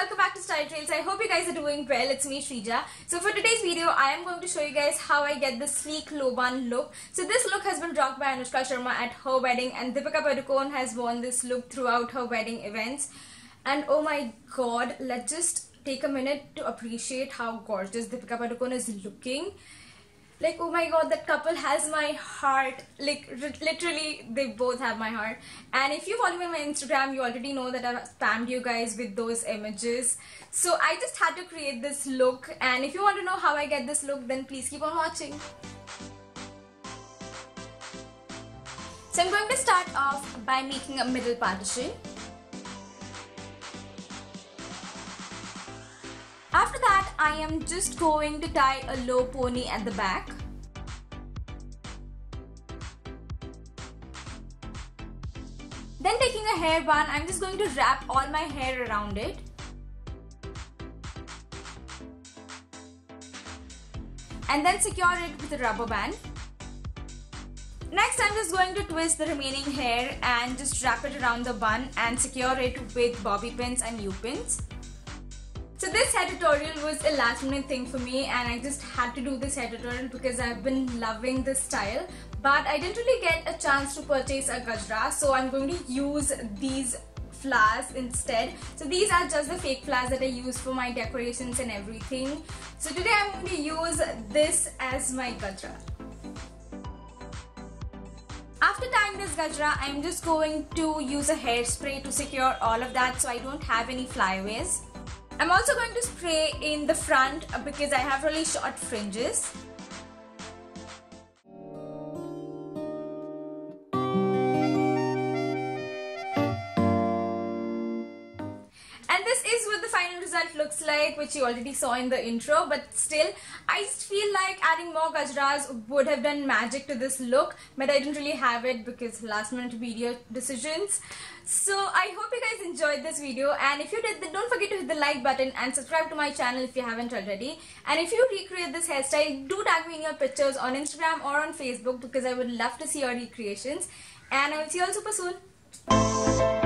welcome back to Style Trails. I hope you guys are doing well. It's me, Shreeja. So for today's video, I am going to show you guys how I get this sleek low bun look. So this look has been rocked by Anushka Sharma at her wedding, and Deepika Padukone has worn this look throughout her wedding events. And oh my god, let's just take a minute to appreciate how gorgeous Deepika Padukone is looking. Like, oh my god, that couple has my heart. Like, literally, they both have my heart. And if you follow me on my Instagram, you already know that I've spammed you guys with those images. So I just had to create this look. And if you want to know how I get this look, then please keep on watching. So I'm going to start off by making a middle partition. After that, I am just going to tie a low pony at the back. Then taking a hair bun, I'm just going to wrap all my hair around it. And then secure it with a rubber band. Next, I'm just going to twist the remaining hair and just wrap it around the bun and secure it with bobby pins and U-pins. So this hair tutorial was a last minute thing for me, and I just had to do this hair tutorial because I've been loving this style, but I didn't really get a chance to purchase a gajra, so I'm going to use these flowers instead. So these are just the fake flowers that I use for my decorations and everything. So today I'm going to use this as my gajra. After tying this gajra, I'm just going to use a hairspray to secure all of that so I don't have any flyaways. I'm also going to spray in the front because I have really short fringes. And this is what the final result looks like, which you already saw in the intro, but still, I just feel like adding more gajras would have done magic to this look, but I didn't really have it because last minute video decisions. So I hope you guys enjoyed this video, and if you did, then don't forget to hit the like button and subscribe to my channel if you haven't already. And if you recreate this hairstyle, do tag me in your pictures on Instagram or on Facebook because I would love to see your recreations. And I will see you all super soon.